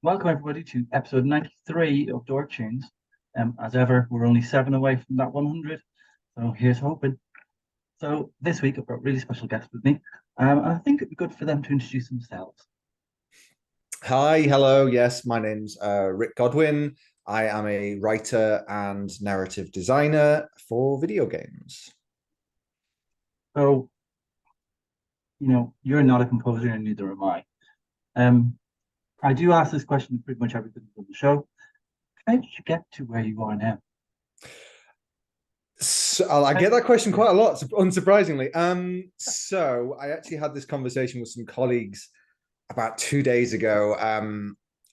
Welcome everybody to episode 93 of Dork Tunes. As ever, we're only seven away from that 100, so here's hoping. So this week I've got a really special guest with me, and I think it'd be good for them to introduce themselves. Hi, hello. Yes, my name's Rik Godwin. I am a writer and narrative designer for video games. So, you're not a composer and neither am I. Um, I do ask this question to pretty much everybody on the show. How did you get to where you are now? So, I get that question quite a lot, unsurprisingly. So I actually had this conversation with some colleagues about 2 days ago.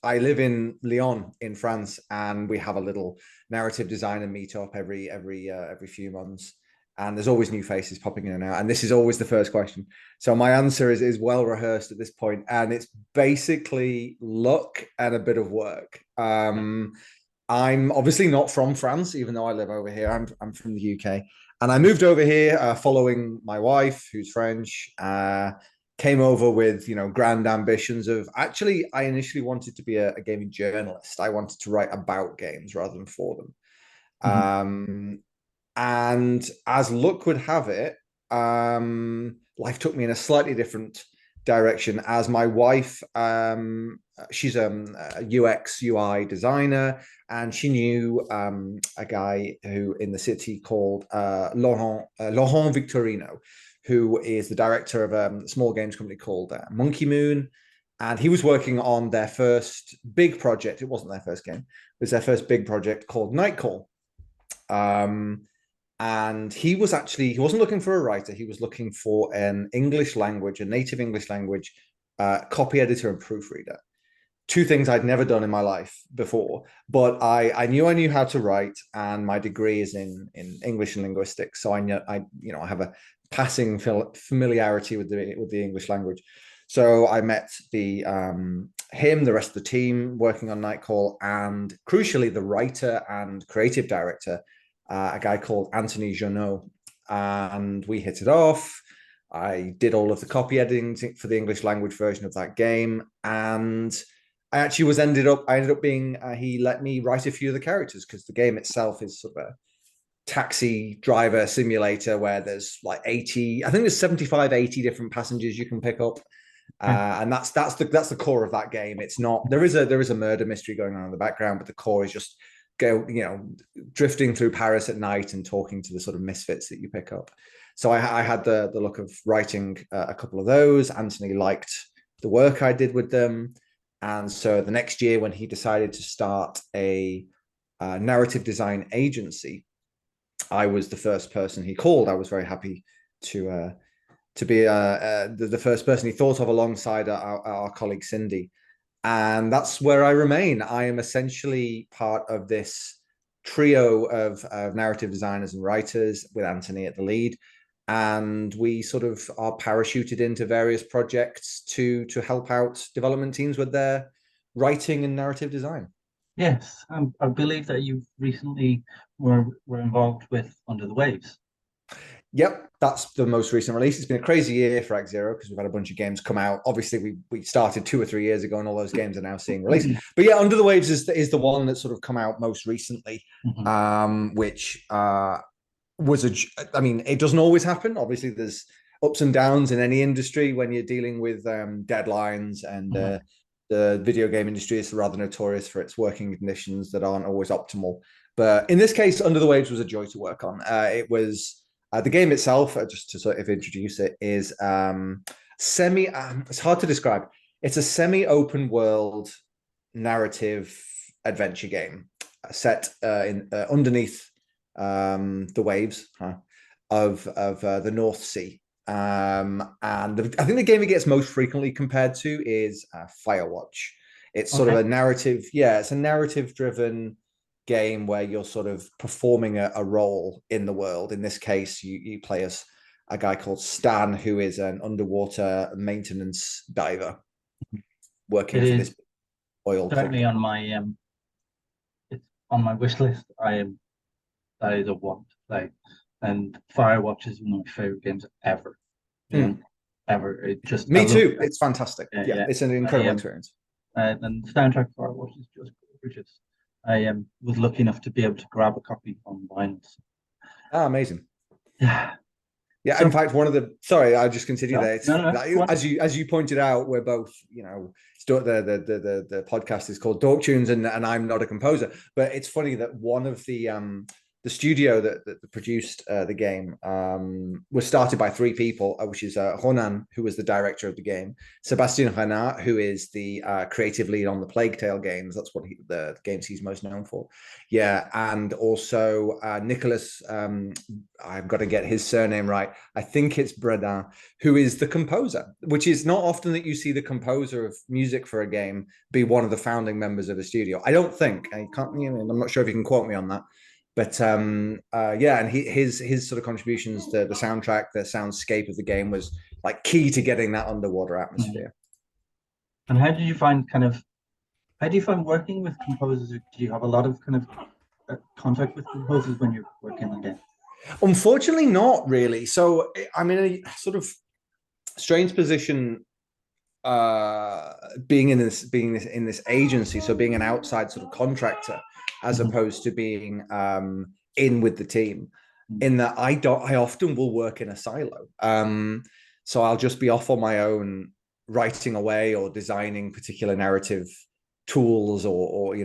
I live in Lyon in France, and we have a little narrative designer meetup every few months. And there's always new faces popping in and out. And this is always the first question. So my answer is well rehearsed at this point, and it's basically luck and a bit of work. I'm obviously not from France, even though I live over here. I'm from the UK, and I moved over here following my wife, who's French. Came over with grand ambitions of actually. I initially wanted to be a gaming journalist. I wanted to write about games rather than for them. Mhm. And as luck would have it, life took me in a slightly different direction. As my wife, she's a UX UI designer, and she knew a guy who in the city called Laurent Victorino, who is the director of a small games company called Monkey Moon. And he was working on their first big project. It wasn't their first game. It was their first big project called Nightcall. Um, and he wasn't looking for a writer. He was looking for a native English language copy editor and proofreader. Two things I'd never done in my life before, but I knew I knew how to write, and my degree is in English and linguistics, so I have a passing familiarity with the English language. So I met the rest of the team working on Nightcall, and crucially the writer and creative director, a guy called Anthony Jonot, and we hit it off. I did all of the copy editing for the English language version of that game, and I ended up being he let me write a few of the characters, because the game itself is sort of a taxi driver simulator where there's like 80, I think there's 75, 80 different passengers you can pick up. Yeah. And that's the core of that game. It's not there is a murder mystery going on in the background, but the core is just drifting through Paris at night and talking to the sort of misfits that you pick up. So I had the look of writing a couple of those. Anthony liked the work I did with them, and so the next year when he decided to start a narrative design agency, I was the first person he called. I was very happy to be the first person he thought of alongside our colleague Cindy. And that's where I remain. I am essentially part of this trio of narrative designers and writers with Anthony at the lead. And we sort of are parachuted into various projects to help out development teams with their writing and narrative design. Yes, I believe that you recently were involved with Under the Waves. Yep, that's the most recent release. It's been a crazy year for Act Zero because we've had a bunch of games come out. Obviously, we started 2 or 3 years ago, and all those games are now seeing release. But yeah, Under the Waves is the one that's sort of come out most recently, Mhm. which was I mean, it doesn't always happen. Obviously, there's ups and downs in any industry when you're dealing with deadlines, and Mhm. the video game industry is rather notorious for its working conditions that aren't always optimal. But in this case, Under the Waves was a joy to work on. It was. The game itself, just to sort of introduce it, is semi. It's hard to describe. It's a semi-open world narrative adventure game set in underneath the waves of the North Sea. I think the game it gets most frequently compared to is Firewatch. It's sort of Okay. a narrative. Yeah, it's a narrative-driven game where you're sort of performing a role in the world. In this case, you play as a guy called Stan, who is an underwater maintenance diver It working for is this oil certainly company. on my it's on my wish list. That is a want to play. And Firewatch is one of my favorite games ever. You know, Mm. ever. It just I Me love too. It's fantastic. yeah, Yeah, yeah. it's an I incredible experience. and the soundtrack for it, which is just gorgeous. I was lucky enough to be able to grab a copy on vinyl. Ah, amazing. Yeah. Yeah, in So fact, one of the sorry, I'll just continue no, there. It's no, no, go on. as you pointed out, we're both, the podcast is called Dork Tunes, and I'm not a composer, but it's funny that one of the studio that produced the game was started by three people, which is Ronan, who was the director of the game, Sebastian Renat, who is the creative lead on the Plague Tale games. That's what the games he's most known for. Yeah, and also Nicholas. I've got to get his surname right. I think it's Bredin, who is the composer, which is not often that you see the composer of music for a game be one of the founding members of a studio. I don't think. I can't. I'm not sure if you can quote me on that. But yeah, and his sort of contributions to the soundtrack, the soundscape of the game was like key to getting that underwater atmosphere. And how do you find working with composers? Do you have a lot of kind of contact with composers when you're working on games? Unfortunately, not really. So I'm in a sort of strange position being in this agency, so being an outside sort of contractor as opposed to being in with the team, in that I often will work in a silo. So I'll just be off on my own writing away or designing particular narrative tools or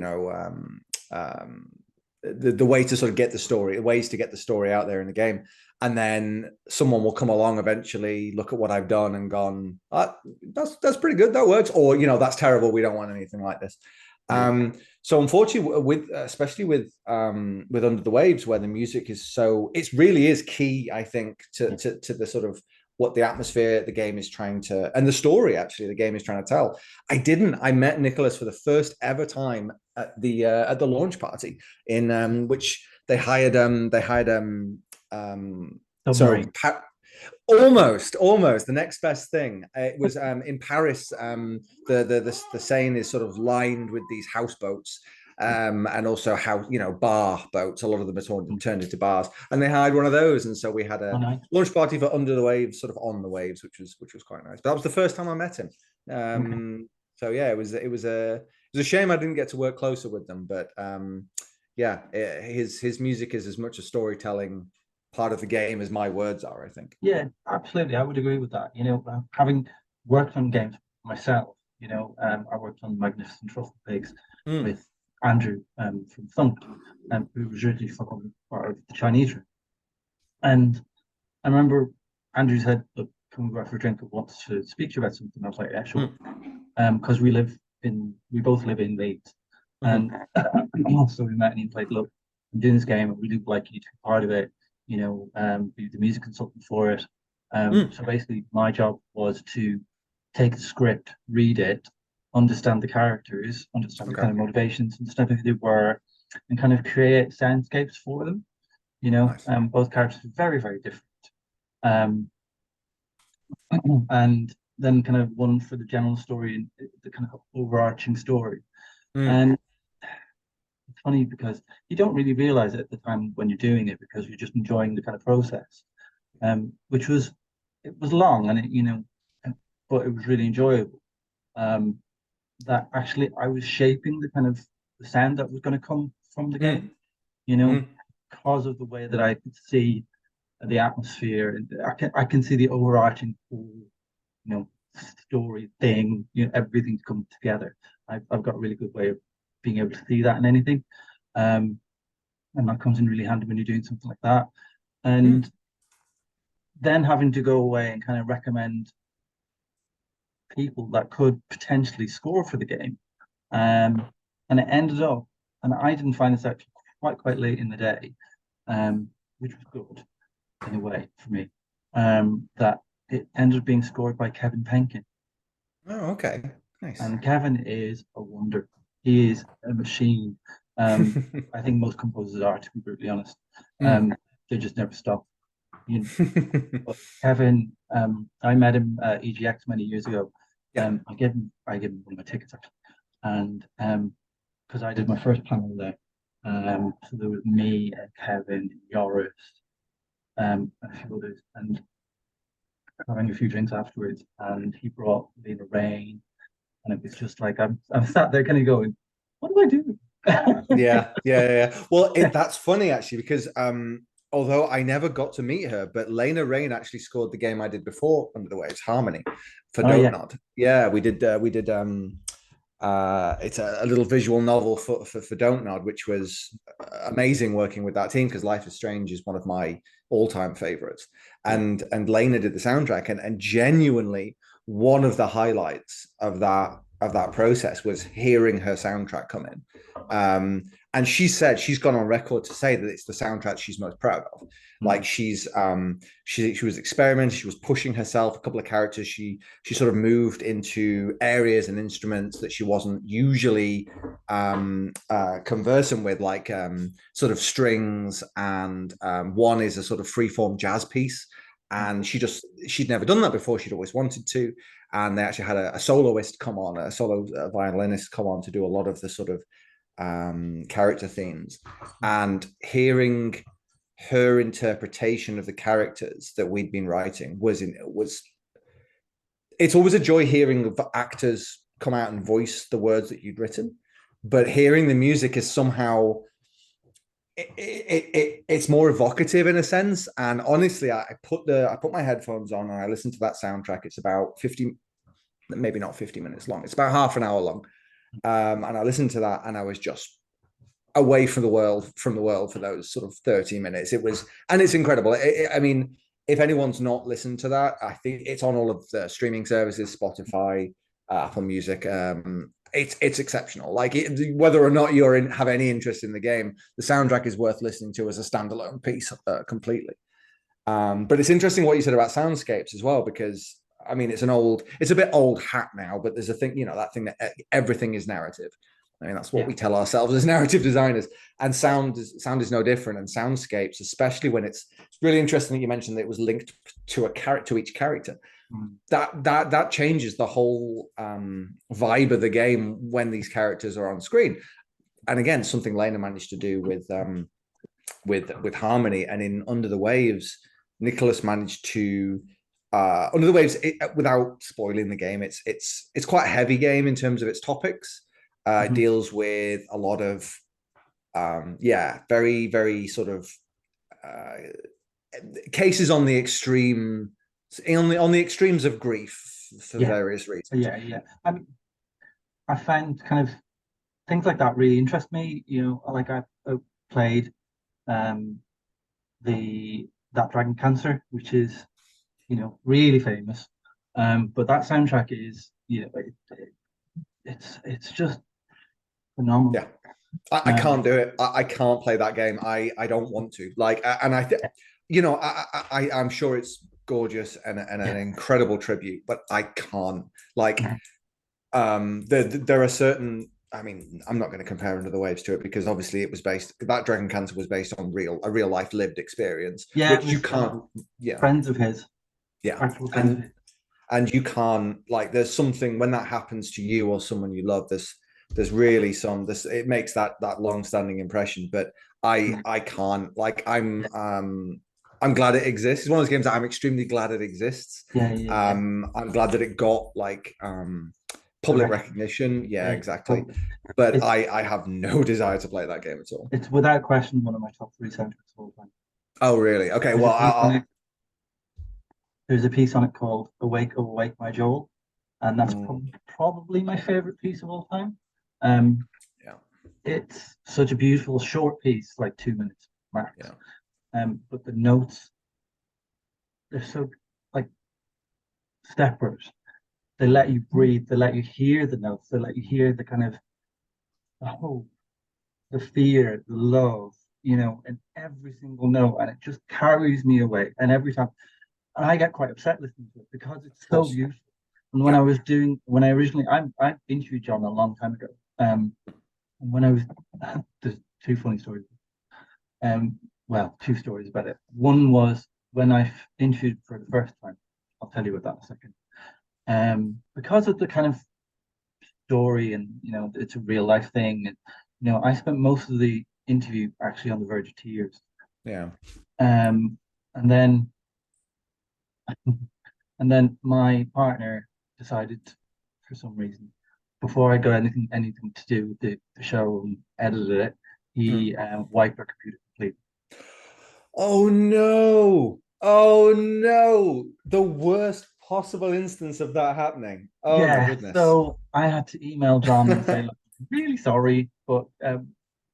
the way to sort of get the story, ways to get the story out there in the game. And then someone will come along eventually, look at what I've done and gone, that's pretty good, that works, or that's terrible, we don't want anything like this. So unfortunately, especially with Under the Waves, where the music is it really is key, I think, to the sort of what the atmosphere the game is trying to, and the story actually the game is trying to tell. I met Nicholas for the first ever time at the launch party in which they hired Submarine. almost the next best thing. It was in Paris. The Seine is sort of lined with these houseboats, and also bar boats. A lot of them are turned into bars, and they hired one of those, and so we had a launch party for Under the Waves, sort of on the waves, which was quite nice. But that was the first time I met him. So yeah, it was a shame I didn't get to work closer with them, but yeah, his music is as much a storytelling part of the game as my words are, I think. Yeah, absolutely. I would agree with that. Having worked on games myself, I worked on Magnificent Truffle Pigs with Andrew from Thunk, who was originally from part of the Chinese room. And I remember Andrew said, "Look, can we go out for a drink? I want to speak to you about something." I was like, "Yeah, sure." Because we both live in Leeds. And so we met and he was like, "Look, I'm doing this game. I really would like you to be part of it. Be the music consultant for it." So basically, my job was to take the script, read it, understand the characters, understand the kind of motivations, understand who they were, and kind of create soundscapes for them. Nice. Both characters are very, very different. And then kind of one for the general story and the kind of overarching story. And it's funny because you don't really realize it at the time when you're doing it because you're just enjoying the kind of process, which was long and but it was really enjoyable. That actually I was shaping the kind of the sound that was going to come from the game, because of the way that I could see the atmosphere and I can see the overarching story thing, everything's come together. I've got a really good way of being able to see that in anything. And that comes in really handy when you're doing something like that. And then having to go away and kind of recommend people that could potentially score for the game. And it ended up, and I didn't find this out quite late in the day, which was good in a way for me, that it ended up being scored by Kevin Penkin. Oh, okay. Nice. And Kevin is a wonder. He is a machine. I think most composers are, to be brutally honest. They just never stop. But Kevin, I met him at EGX many years ago. I gave him one of my tickets actually, and because I did my first panel there. So there was me, Kevin, Joris, a few others, and having a few drinks afterwards. And he brought Lena Rain, and it was just like I'm sat there kind of going, what do I do? Well, that's funny actually because although I never got to meet her, but Lena Rain actually scored the game I did before Under the Waves, Harmony, for Oh Don't yeah, Nod. Yeah, we did it's a little visual novel for Don't Nod, which was amazing working with that team because Life is Strange is one of my all-time favorites. yeah. And Lena did the soundtrack, and genuinely one of the highlights of that process was hearing her soundtrack come in. And she said she's gone on record to say that it's the soundtrack she's most proud of. Like she was experimenting, she was pushing herself. A couple of characters, she sort of moved into areas and instruments that she wasn't usually conversant with, like sort of strings, and one is a sort of freeform jazz piece. And she'd never done that before. She'd always wanted to. And they actually had a soloist come on, a solo violinist come on to do a lot of the sort of character themes. And hearing her interpretation of the characters that we'd been writing was it's always a joy hearing the actors come out and voice the words that you'd written, but hearing the music is somehow it's more evocative in a sense. And honestly, I put my headphones on and I listened to that soundtrack. It's about 50, maybe not 50 minutes long, it's about half an hour long. And I listened to that and I was just away from the world for those sort of 30 minutes. And it's incredible. I mean, if anyone's not listened to that, I think it's on all of the streaming services, Spotify, Apple Music. It's exceptional. Like whether or not have any interest in the game, the soundtrack is worth listening to as a standalone piece completely. But it's interesting what you said about soundscapes as well, because I mean, it's a bit old hat now, but there's a thing, that thing that everything is narrative. I mean, that's what we tell ourselves as narrative designers, and sound is no different. And soundscapes, especially when it's really interesting that you mentioned that it was linked to to each character. That changes the whole vibe of the game when these characters are on screen. And again, something Lena managed to do with Harmony, and in Under the Waves, Nicholas managed to Under the Waves, without spoiling the game, it's quite a heavy game in terms of its topics. It deals with a lot of very, very sort of cases on the extremes of grief for various reasons. Yeah. I mean, I find kind of things like that really interest me. Like I played that Dragon Cancer, which is really famous. But that soundtrack is it's just phenomenal. Yeah. I can't do it. I can't play that game. I don't want to. Like, and I'm sure it's gorgeous and an incredible tribute, but I can't. Like, there are certain. I mean, I'm not going to compare Under the Waves to it because obviously that Dragon Cancer was based on a real life lived experience. Yeah, which you can't. Yeah, friends of his. Yeah, Actual friends of his. And you can't, like, there's something when that happens to you or someone you love. There's really it makes that long-standing impression. But I can't. Like, I'm glad it exists. It's one of those games that I'm extremely glad it exists. I'm glad that it got like public recognition. Yeah, exactly. But I have no desire to play that game at all. It's without question one of my top 3 soundtracks of all time. Oh, really? Okay. There's a piece on it called "Awake, Oh Awake, My Joel," and that's probably my favorite piece of all time. It's such a beautiful short piece, like 2 minutes max. But the notes, they're so like steppers. They let you breathe. They let you hear the notes. They let you hear the kind of the hope, the fear, the love, in every single note, and it just carries me away. And every time, and I get quite upset listening to it because it's so beautiful. And when I originally, I interviewed John a long time ago. When I was, there's 2 funny stories. Well, 2 stories about it. One was when I interviewed for the first time. I'll tell you about that in a second. Because of the kind of story, and it's a real life thing. And, I spent most of the interview actually on the verge of tears. Yeah. And then my partner decided, for some reason, before I got anything to do with the show and edited it, Mm. he wiped our computer completely. Oh no. Oh no. The worst possible instance of that happening. Oh my Yeah, goodness. so I had to email John and say, look, really sorry, but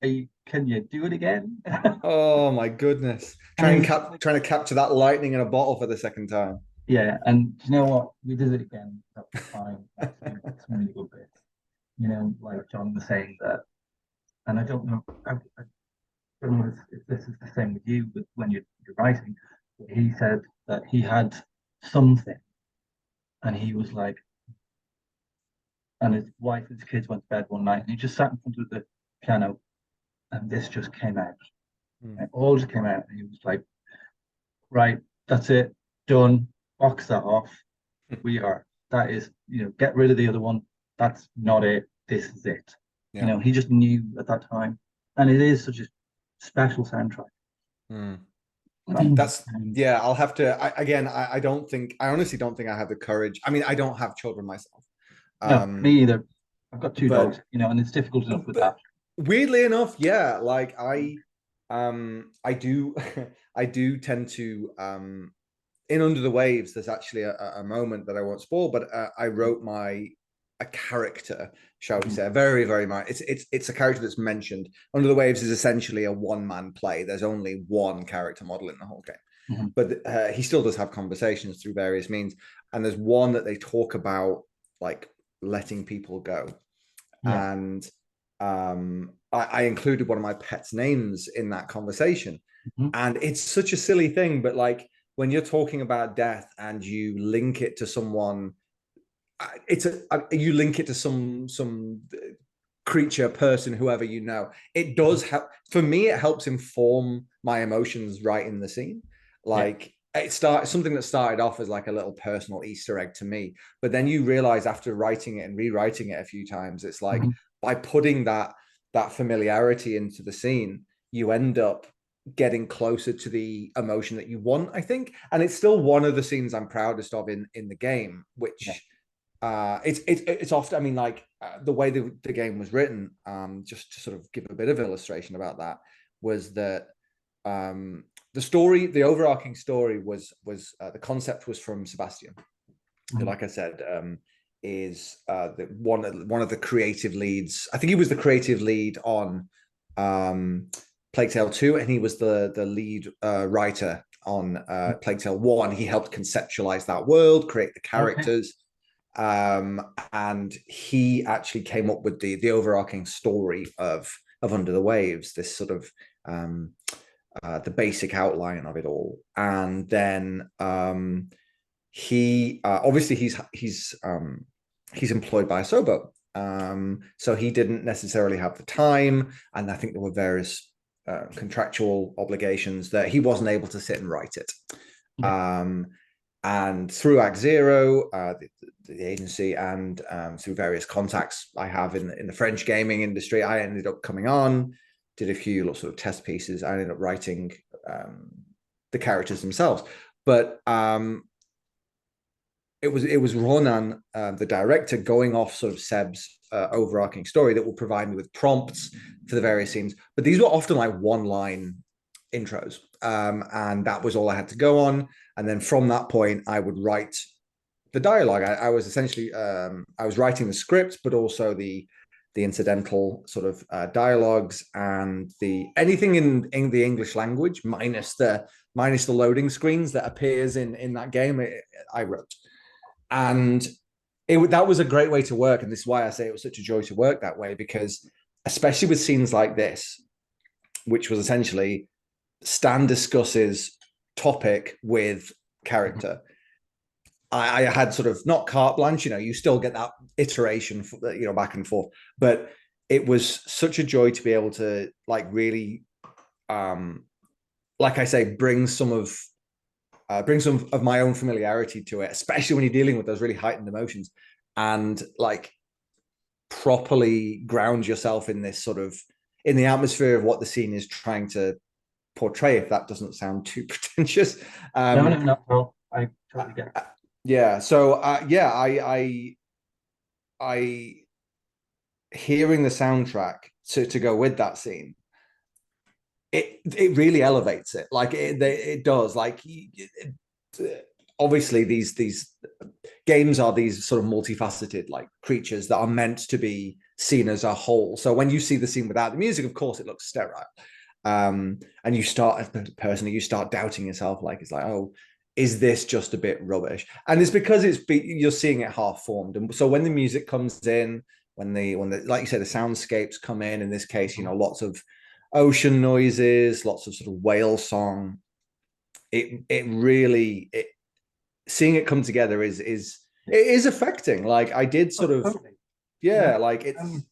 can you do it again? Oh my goodness. And he was just like, Trying to capture that lightning in a bottle for the second time. yeah, and you know what? We did it again. That was fine. Actually, some really good bits. You know, like John was saying that, and I don't know, I don't know if this is the same with you, but when you're writing, but he said that he had something, and he was like, and his wife and his kids went to bed one night, and he just sat in front of the piano, and this just came out. Mm. It all just came out, and he was like, right, that's it, done, box that off. We are. That is, get rid of the other one. That's not it. This is it. Yeah. He just knew at that time, and it is such a special soundtrack. Mm. That's Um, yeah, I'll have to again, I don't think I honestly don't think I have the courage. I mean, I don't have children myself. no, Um, me either. I've got two but dogs, and it's difficult enough with but that. weirdly enough, yeah, like I do I do tend to in Under the Waves, there's actually a moment that I won't spoil, but I wrote a character, shall we Mhm. say, a very, very much. It's a character that's mentioned. Under the Waves is essentially a one-man play. There's only one character model in the whole game, Mhm. but he still does have conversations through various means. And there's one that they talk about, like letting people go, Yeah. and I included one of my pets' names in that conversation, Mhm. and it's such a silly thing, but like when you're talking about death and you link it to someone, you link it to some creature, person, whoever you know. It does help. For me, it helps inform my emotions right in the scene. Yeah. Like it started something that started off as like a little personal Easter egg to me, but then you realize after writing it and rewriting it a few times, it's like Mhm. by putting that familiarity into the scene, you end up getting closer to the emotion that you want, I think. And it's still one of the scenes I'm proudest of in the game, Yeah. which it's often, I mean, like the way the game was written, just to sort of give a bit of illustration about that, was that um the overarching story was the concept was from Sebastian, who, Mhm. like I said, is one of the creative leads. I think he was the creative lead on Plague Tale 2, and he was the lead writer on Plague Tale 1. He helped conceptualize that world, create the Okay. characters, and he actually came up with the overarching story of Under the Waves, this sort of the basic outline of it all. And then he obviously he's employed by Asobo, so he didn't necessarily have the time, and I think there were various contractual obligations that he wasn't able to sit and write it. Yeah. um, and through Act Zero, the agency, and through various contacts I have in the French gaming industry, I ended up coming on, did a few sort of test pieces. I ended up writing the characters themselves, but it was Ronan, the director, going off sort of Seb's overarching story that will provide me with prompts for the various scenes. But these were often like one line intros, and that was all I had to go on. And then from that point, I would write the dialogue. I was essentially I was writing the script, but also the incidental sort of dialogues and the anything in the English language minus the loading screens that appears in that game. I wrote, and that was a great way to work. And this is why I say it was such a joy to work that way, because especially with scenes like this, which was essentially Stan discusses topic with Mhm. character. I had sort of not carte blanche, you still get that iteration, back and forth, but it was such a joy to be able to like really, like I say, bring some of my own familiarity to it, especially when you're dealing with those really heightened emotions, and like properly ground yourself in this sort of in the atmosphere of what the scene is trying to portray. If that doesn't sound too pretentious, No, no, not at all. I totally get it. yeah. So yeah, I hearing the soundtrack to go with that scene, it really elevates it. Like it does. Like obviously these games are these sort of multifaceted like creatures that are meant to be seen as a whole. So when you see the scene without the music, of course, it looks sterile. And you start personally, you start doubting yourself. Like it's like, oh, is this just a bit rubbish? And it's because you're seeing it half formed. And so when the music comes in, when the like you say, the soundscapes come in this case, lots of ocean noises, lots of sort of whale song. It really seeing it come together is it is affecting. Like I did sort of Totally. yeah, Yeah. like it's Um,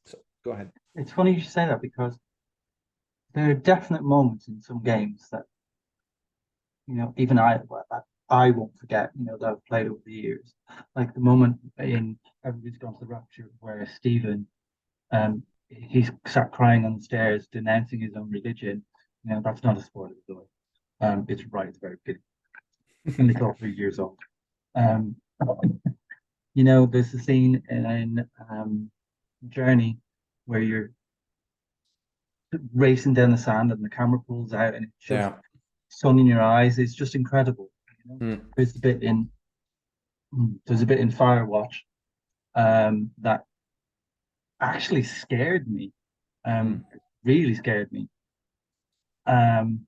go ahead. it's funny you should say that because there are definite moments in some games that, even I won't forget, that I've played over the years. Like the moment in Everybody's Gone to the Rapture where Stephen, he's sat crying on the stairs, denouncing his own religion. That's not a spoiler, though. It's right at the very beginning. And it's all 3 years old. Um, there's a scene in Journey where you're racing down the sand and the camera pulls out and it's just Yeah. sun in your eyes. It's just incredible. Mm. There's a bit in Firewatch that actually scared me. Mm. Really scared me. Um,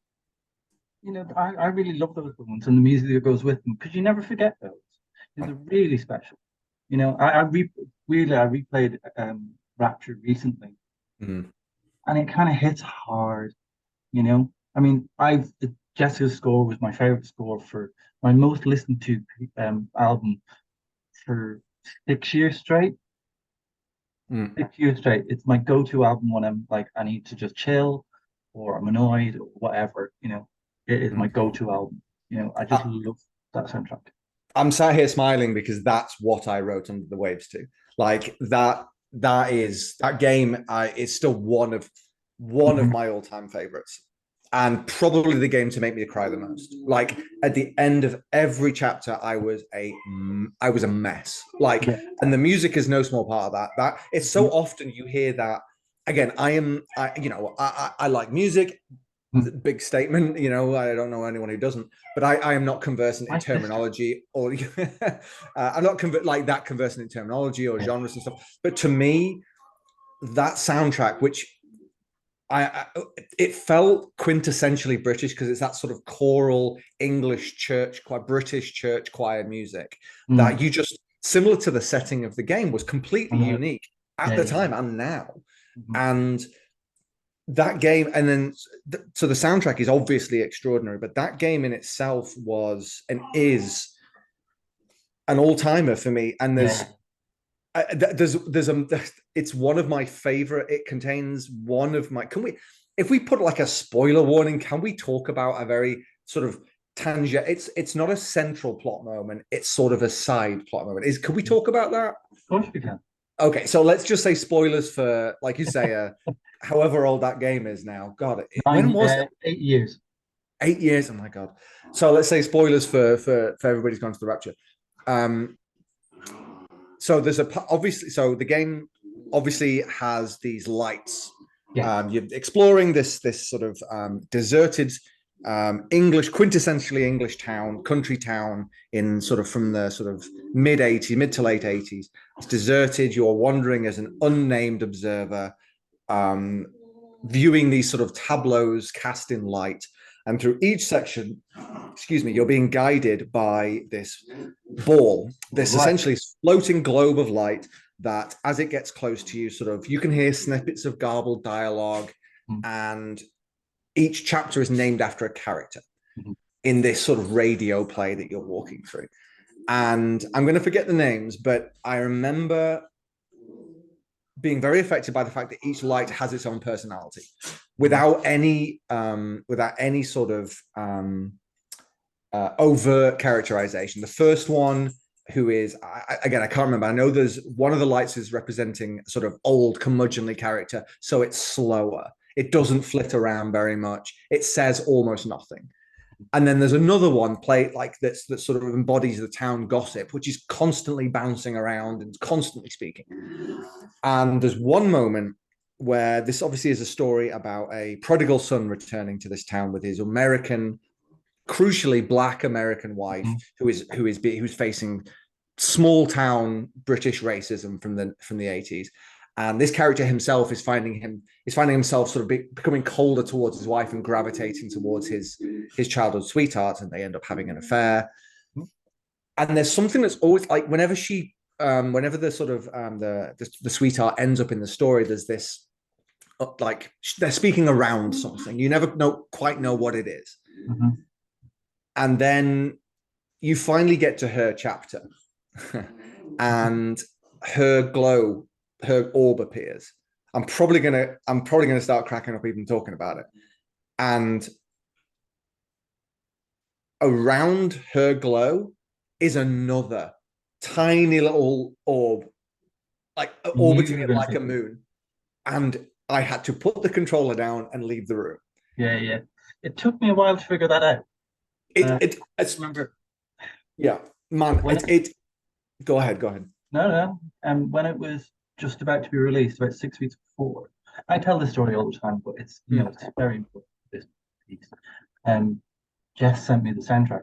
I really love those moments and the music that goes with them because you never forget those. They're really special. I replayed Rapture recently, Mm. and it kind of hits hard. I mean, Jessica's score was my favorite score for my most listened to album for 6 years straight. Mm. 6 years straight. It's my go-to album when I'm like I need to just chill or I'm annoyed or whatever. It is my Mm. go-to album. I just love that soundtrack. I'm sat here smiling because that's what I wrote Under the Waves to. Like that game is still one of Mhm. my all-time favorites. And probably the game to make me cry the most. Like at the end of every chapter, I was a mess. Like, Yeah. and the music is no small part of that. That it's so Mhm. often you hear that. Again, I like music. Mhm. Big statement. I don't know anyone who doesn't, but I am not conversant in My sister. terminology or I'm not conversant in terminology or Yeah. genres and stuff. But to me, that soundtrack, which I it felt quintessentially British because it's that sort of choral English church choir, British church choir music that Mm. you just similar to the setting of the game was completely Uh, unique at yeah, the yeah. time and now. Mhm. And that game, and then so the soundtrack is obviously extraordinary, but that game in itself was and is an all-timer for me. And Yeah. there's it's one of my favorite. It contains one of my. Can we, if we put like a spoiler warning, can we talk about a very sort of tangent? It's not a central plot moment. It's sort of a side plot moment. Can we talk about that? Of course we can. Okay, so let's just say spoilers for, like you say, however old that game is now. God, when was it? 8 years. 8 years. Oh my God. So let's say spoilers for Everybody's Gone to the Rapture. Um, so there's obviously, so the game obviously has these lights. Yeah. You're exploring this sort of deserted English, quintessentially English town, country town in sort of from the sort of mid to late 80s. It's deserted. You're wandering as an unnamed observer, um, viewing these sort of tableaus cast in light. And through each section, excuse me, you're being guided by this ball, this Right. essentially floating globe of light that as it gets close to you, sort of, you can hear snippets of garbled dialogue, Mhm. and each chapter is named after a character Mhm. in this sort of radio play that you're walking through. And I'm going to forget the names, but I remember being very affected by the fact that each light has its own personality without any sort of overt characterization. The first one, who is again, I can't remember. I know there's one of the lights is representing sort of old curmudgeonly character, so it's slower. It doesn't flit around very much. It says almost nothing. And then there's another one play like that's that sort of embodies the town gossip, which is constantly bouncing around and constantly speaking. And there's one moment where this obviously is a story about a prodigal son returning to this town with his American, crucially Black American wife, who's facing small town British racism from the 80s. And this character himself is finding himself sort of becoming colder towards his wife and gravitating towards his childhood sweetheart, and they end up having an affair. And there's something that's always like whenever the sort of the sweetheart ends up in the story, there's this like they're speaking around something. You never quite know what it is. And then you finally get to her chapter, and her orb appears. I'm probably gonna start cracking up even talking about it. And around her glow is another tiny little orb, like orbiting it like a moon. And I had to put the controller down and leave the room. Yeah. It took me a while to figure that out. I remember. Yeah, man. Go ahead. No. When it was just about to be released, about 6 weeks before, I tell this story all the time, but it's it's very important. This piece. Jess sent me the soundtrack,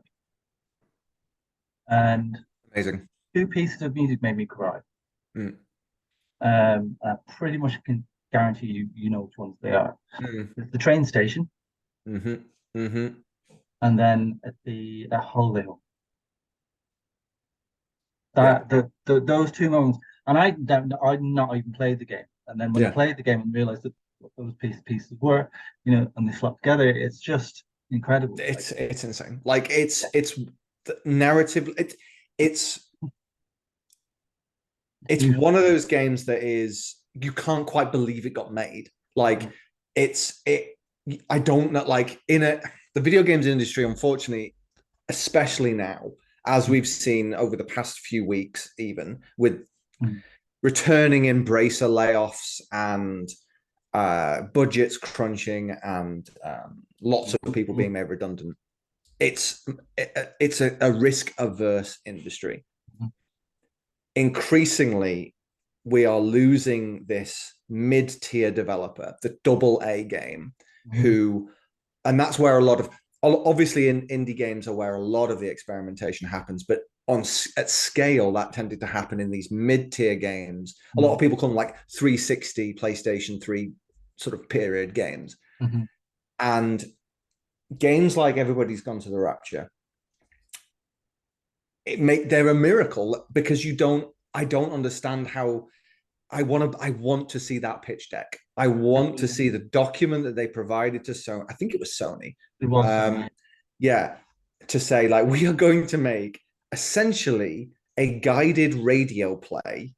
and Amazing. 2 pieces of music made me cry. I pretty much can guarantee you know which ones they are. The train station, and then at the holiday home. Those 2 moments, and I'd not even played the game, and then when I played the game and realized that what those pieces were, and they slot together, it's just incredible. It's insane. Like it's the narrative. It's one of those games that is you can't quite believe it got made. Like I don't know. Like the video games industry, unfortunately, especially now, as we've seen over the past few weeks, even with returning Embracer layoffs and budgets crunching and lots of people being made redundant, it's a risk-averse industry. Increasingly, we are losing this mid-tier developer, the AA game, and that's where obviously in indie games are where a lot of the experimentation happens, but at scale that tended to happen in these mid-tier games. A lot of people call them like 360 PlayStation 3 sort of period games. And games like Everybody's Gone to the Rapture, they're a miracle because I don't understand how. I want to see that pitch deck. I want to see the document that they provided to Sony. I think it was Sony. It was to say like we are going to make essentially a guided radio play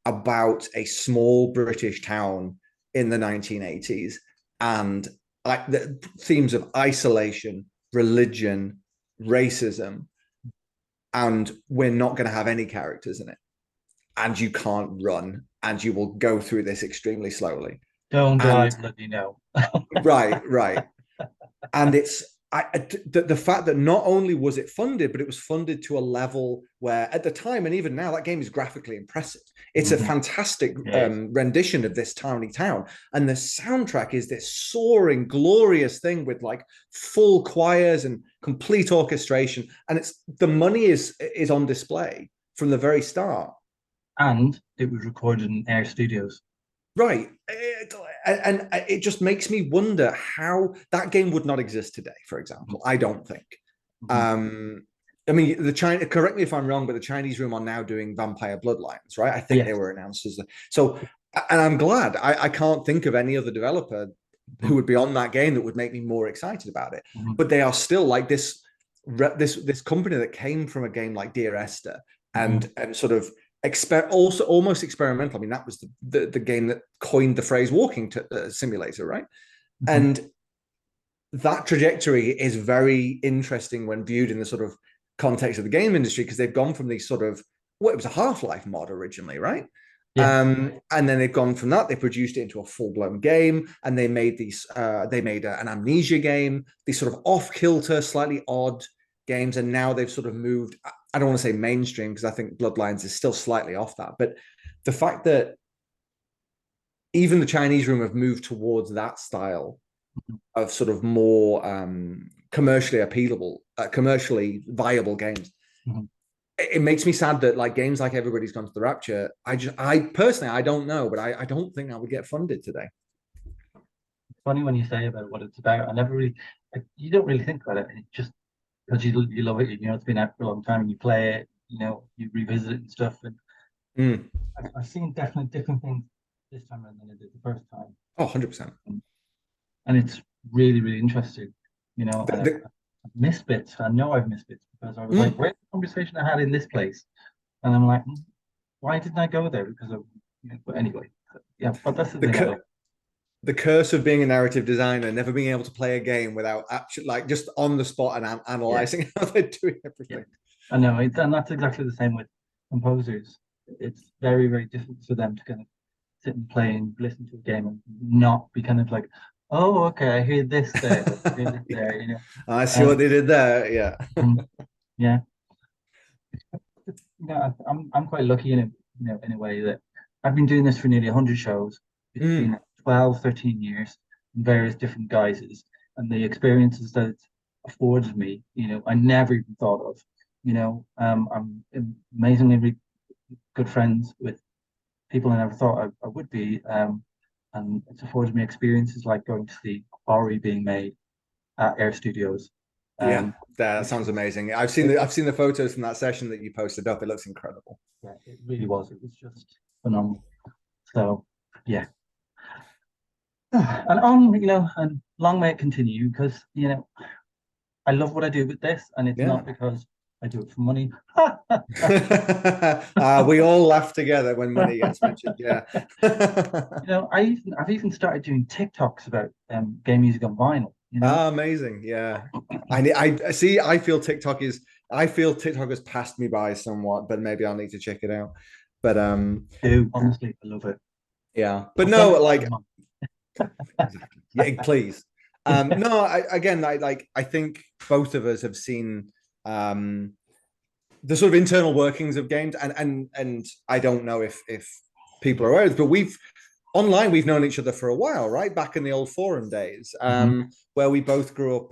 about a small British town in the 1980s, and like the themes of isolation, religion, racism, and we're not going to have any characters in it, and you can't run, and you will go through this extremely slowly. Don't drive, bloody no. Right. And it's the fact that not only was it funded, but it was funded to a level where at the time and even now that game is graphically impressive. It's a fantastic rendition of this tiny town, and the soundtrack is this soaring, glorious thing with like full choirs and complete orchestration, and the money is on display from the very start. And it was recorded in Air Studios. Right. And it just makes me wonder how that game would not exist today, for example. I don't think. I mean, correct me if I'm wrong, but the Chinese room are now doing Vampire Bloodlines, right? I think they were announced as so, and I'm glad. I can't think of any other developer who would be on that game that would make me more excited about it. But they are still like this company that came from a game like Dear Esther and sort of also almost experimental. I mean, that was the game that coined the phrase walking simulator, right? And that trajectory is very interesting when viewed in the sort of context of the game industry, because they've gone from these sort of, it was a Half-Life mod originally, right? Yeah. And then they've gone from that. They produced it into a full-blown game, and they made these. They made an amnesia game. These sort of off-kilter, slightly odd games, and now they've sort of moved. I don't want to say mainstream because I think Bloodlines is still slightly off that, but the fact that even the Chinese room have moved towards that style of sort of more commercially appealable, commercially viable games. Mhm. It makes me sad that like games like Everybody's Gone to the Rapture, I personally, I don't know, but I don't think that would get funded today. It's funny when you say about what it's about. I never really, you don't really think about it. It just because you love it, you know, it's been out for a long time, and you play it, you know, you revisit it and stuff. And Mm. I've seen definitely different things this time around than I did the first time. Oh, 100%. And it's really, really interesting, you know. And I've missed bits. I know I've missed bits because I was like, where's the conversation I had in this place? And I'm like, why didn't I go there? Because of, you know, but anyway, yeah, but that's the thing. The curse of being a narrative designer, never being able to play a game without actually like just on the spot and analyzing how they're doing everything. Yeah. I know, and that's exactly the same with composers. It's very, very difficult for them to kind of sit and play and listen to a game and not be kind of like, oh, okay, I hear this there, I hear this there, you know. I see what they did there. Yeah. Yeah. You know, I'm quite lucky in a, you know, in a way that I've been doing this for nearly 100 shows. It's been 12, 13 years in various different guises, and the experiences that it's afforded me, you know, I never even thought of. You know, I'm amazingly good friends with people I never thought I would be. And it's afforded me experiences like going to see Ori being made at Air Studios. Yeah, that sounds amazing. I've seen the photos from that session that you posted up. It looks incredible. Yeah, it really was. It was just phenomenal. So yeah. And on, you know, and long may it continue because, you know, I love what I do with this, and it's not because I do it for money. We all laugh together when money gets mentioned. Yeah. You know, I've even started doing TikToks about game music on vinyl. You know? Amazing. Yeah. I see. I feel TikTok has passed me by somewhat, but maybe I'll need to check it out. But honestly, I love it. Yeah. But no, like yeah, please. No, I think both of us have seen the sort of internal workings of games, and I don't know if people are aware, but we've known each other for a while, right? Back in the old forum days, where we both grew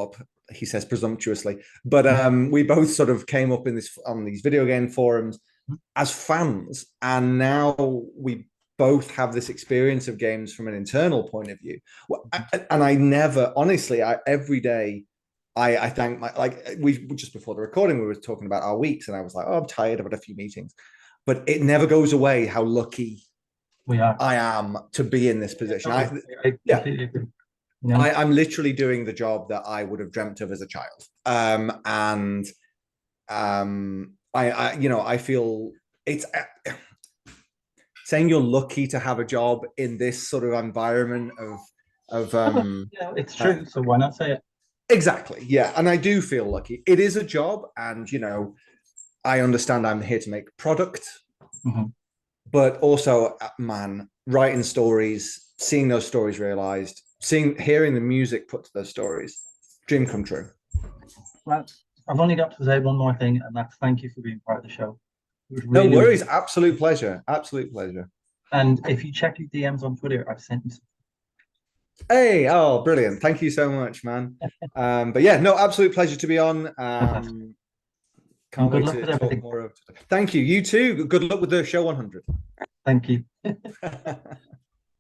up. He says presumptuously, but we both sort of came up on these video game forums as fans, and now we both have this experience of games from an internal point of view. And I never, honestly, every day I thank we just before the recording we were talking about our weeks, and I was like, oh, I'm tired, I've had a few meetings, but it never goes away how lucky I am to be in this position. I completely agree. You know? I'm literally doing the job that I would have dreamt of as a child. I feel it's saying you're lucky to have a job in this sort of environment of yeah, it's true. So why not say it? Exactly. Yeah. And I do feel lucky. It is a job, and I understand I'm here to make product. But also, man, writing stories, seeing those stories realized, hearing the music put to those stories, dream come true. Well, I've only got to say one more thing, and that's thank you for being part of the show. Really, no worries. Absolute pleasure. Absolute pleasure. And if you check your DMs on Twitter, I've sent you some. Hey, oh, brilliant. Thank you so much, man. But yeah, no, absolute pleasure to be on. Can't wait to talk more of it. Thank you. You too. Good luck with the show 100. Thank you.